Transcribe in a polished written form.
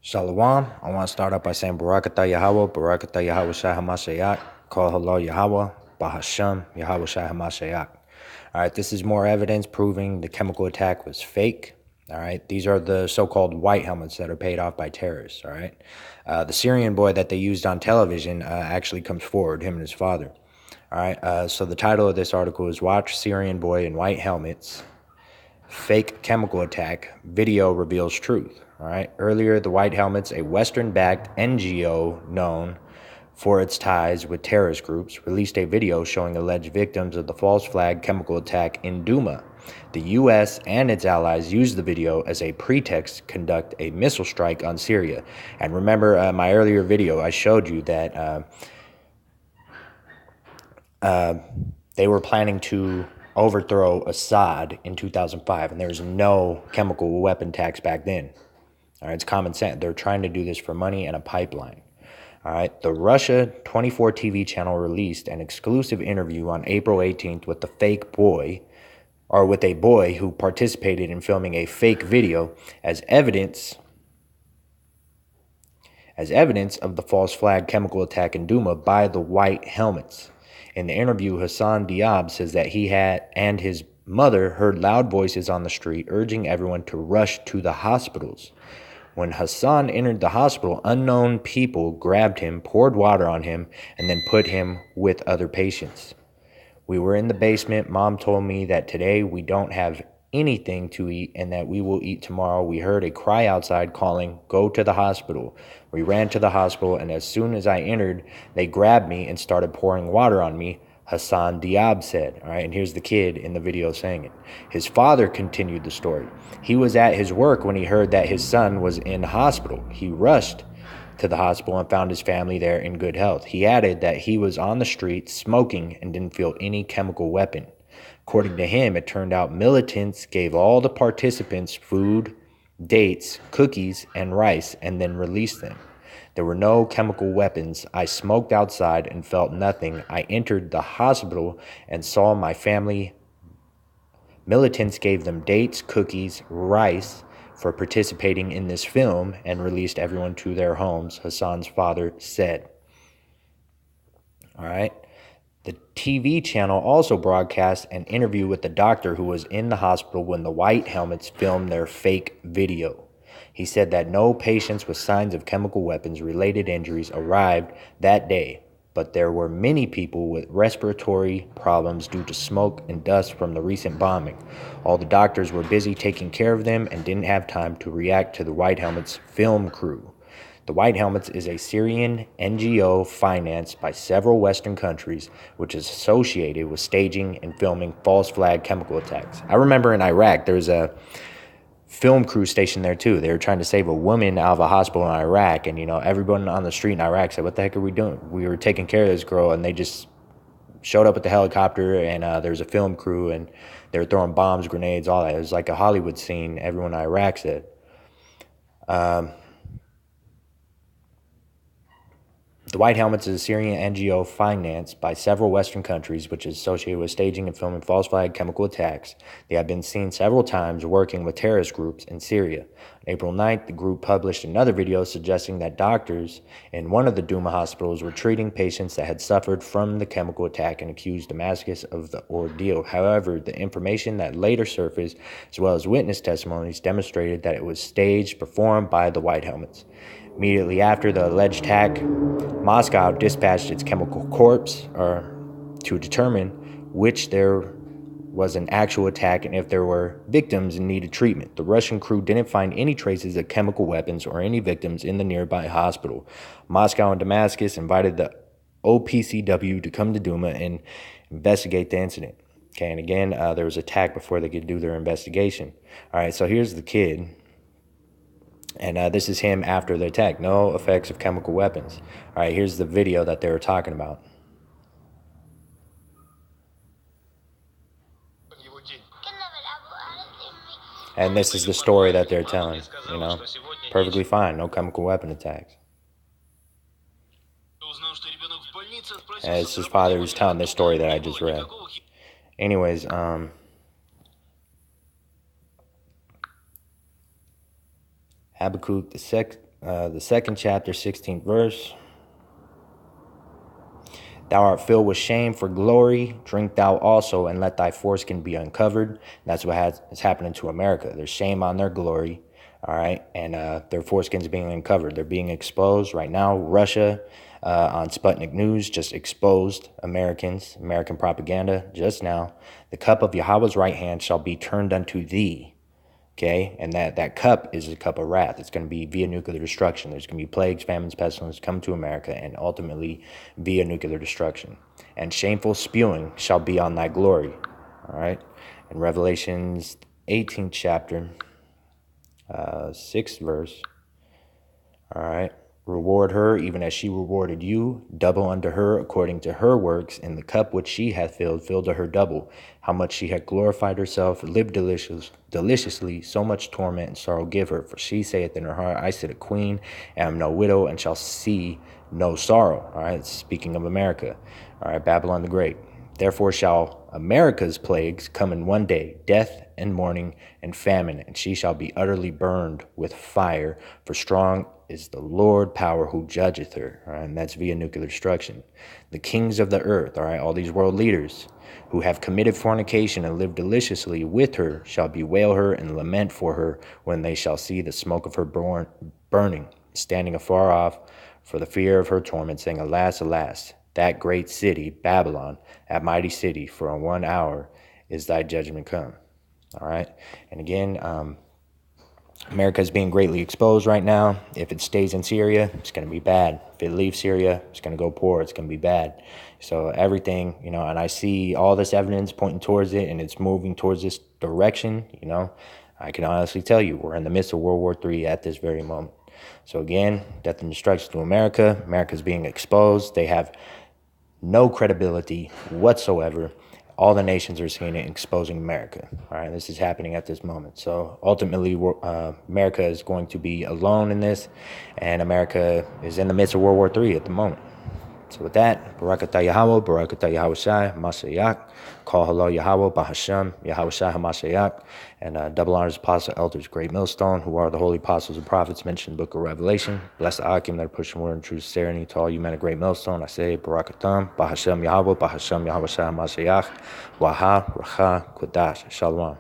Shalom. I want to start out by saying Barakatah Yahweh, Barakatah Yahweh Shai HaMashiach, Kol Halo Yahweh, Bahashem Yahweh Shai HaMashiach. All right, this is more evidence proving the chemical attack was fake. All right, these are the so-called white helmets that are paid off by terrorists. All right, the Syrian boy that they used on television actually comes forward, him and his father. All right, so the title of this article is Watch Syrian Boy in White Helmets Fake Chemical Attack, Video Reveals Truth. All right. Earlier, the White Helmets, a Western-backed NGO known for its ties with terrorist groups, released a video showing alleged victims of the false flag chemical attack in Douma. The U.S. and its allies used the video as a pretext to conduct a missile strike on Syria. And remember my earlier video, I showed you that they were planning to overthrow Assad in 2005, and there was no chemical weapon tax back then. All right, it's common sense. They're trying to do this for money and a pipeline. All right, the Russia 24 TV channel released an exclusive interview on April 18th with the fake boy, or with a boy who participated in filming a fake video as evidence of the false flag chemical attack in Douma by the White Helmets. In the interview, Hassan Diab says that he and his mother heard loud voices on the street urging everyone to rush to the hospitals. When Hassan entered the hospital, unknown people grabbed him, poured water on him, and then put him with other patients. We were in the basement. Mom told me that today we don't have anything to eat and that we will eat tomorrow. We heard a cry outside calling, "Go to the hospital." We ran to the hospital, and as soon as I entered, they grabbed me and started pouring water on me, Hassan Diab said. All right, and here's the kid in the video saying it. His father continued the story. He was at his work when he heard that his son was in the hospital. He rushed to the hospital and found his family there in good health. He added that he was on the street smoking and didn't feel any chemical weapon. According to him, it turned out militants gave all the participants food, dates, cookies, and rice, and then released them. There were no chemical weapons. I smoked outside and felt nothing. I entered the hospital and saw my family. Militants gave them dates, cookies, rice for participating in this film and released everyone to their homes, Hassan's father said. All right. The TV channel also broadcast an interview with the doctor who was in the hospital when the White Helmets filmed their fake video. He said that no patients with signs of chemical weapons-related injuries arrived that day, but there were many people with respiratory problems due to smoke and dust from the recent bombing. All the doctors were busy taking care of them and didn't have time to react to the White Helmets film crew. The White Helmets is a Syrian NGO financed by several Western countries, which is associated with staging and filming false flag chemical attacks. I remember in Iraq, there's a film crew stationed there too. They were trying to save a woman out of a hospital in Iraq, and everyone on the street in Iraq said, "What the heck are we doing?" We were taking care of this girl, and they just showed up with the helicopter, and there was a film crew, and they were throwing bombs, grenades, all that. It was like a Hollywood scene, everyone in Iraq said. The White Helmets is a Syrian NGO financed by several Western countries, which is associated with staging and filming false flag chemical attacks. They have been seen several times working with terrorist groups in Syria. On April 9th, the group published another video suggesting that doctors in one of the Douma hospitals were treating patients that had suffered from the chemical attack and accused Damascus of the ordeal. However, the information that later surfaced, as well as witness testimonies, demonstrated that it was staged, performed by the White Helmets. Immediately after the alleged attack, Moscow dispatched its chemical corps to determine which there was an actual attack and if there were victims and needed treatment. The Russian crew didn't find any traces of chemical weapons or any victims in the nearby hospital. Moscow and Damascus invited the OPCW to come to Douma and investigate the incident. Okay, and again, there was an attack before they could do their investigation. All right, so here's the kid. And this is him after the attack. No effects of chemical weapons. All right, here's the video that they were talking about. And this is the story that they're telling, Perfectly fine, no chemical weapon attacks. And it's his father who's telling this story that I just read. Anyways, Habakkuk, the The second chapter, 16th verse. Thou art filled with shame for glory. Drink thou also, and let thy foreskin be uncovered. That's what is happening to America. There's shame on their glory, all right? And their foreskins being uncovered. They're being exposed right now. Russia on Sputnik News just exposed American propaganda just now. The cup of Yahweh's right hand shall be turned unto thee. Okay, and that cup is a cup of wrath. It's going to be via nuclear destruction. There's going to be plagues, famines, pestilence come to America, and ultimately via nuclear destruction. And shameful spewing shall be on thy glory. All right, in Revelations 18th chapter, 6th verse. All right. Reward her even as she rewarded you, double unto her according to her works, and the cup which she hath filled to her double. How much she hath glorified herself, lived deliciously, so much torment and sorrow give her. For she saith in her heart, I sit a queen, am no widow, and shall see no sorrow. All right, speaking of America. All right, Babylon the Great. Therefore shall America's plagues come in one day, death and mourning and famine, and she shall be utterly burned with fire, for strong is the Lord power who judgeth her. All right, and that's via nuclear destruction. The kings of the earth, all right, all these world leaders who have committed fornication and lived deliciously with her shall bewail her and lament for her when they shall see the smoke of her burning, standing afar off for the fear of her torment, saying, Alas, alas, that great city, Babylon, that mighty city, for in 1 hour is thy judgment come. All right, and again, America is being greatly exposed right now. If it stays in Syria, it's going to be bad. If it leaves Syria, it's going to go poor. It's going to be bad. So everything, and I see all this evidence pointing towards it, and it's moving towards this direction, I can honestly tell you we're in the midst of World War III at this very moment. So again, death and destruction to America. America's being exposed. They have no credibility whatsoever. All the nations are seeing it, exposing America. All right, this is happening at this moment. So ultimately, America is going to be alone in this, and America is in the midst of World War III at the moment. So with that, Barakatah Yahweh, Barakatah Yahweh Shai, Mashiach, call hello Yahweh, Bahashem, Yahweh Shai HaMashiach, and double honors Apostle Elders, Great Millstone, who are the holy apostles and prophets mentioned in the book of Revelation. Bless the Akim that are pushing word and true sincerity to all you men of Great Millstone. I say, Barakatam, Bahashem Yahweh, Bahashem Yahweh Shai HaMashiach, Waha, Racha, Kodash, Shalom.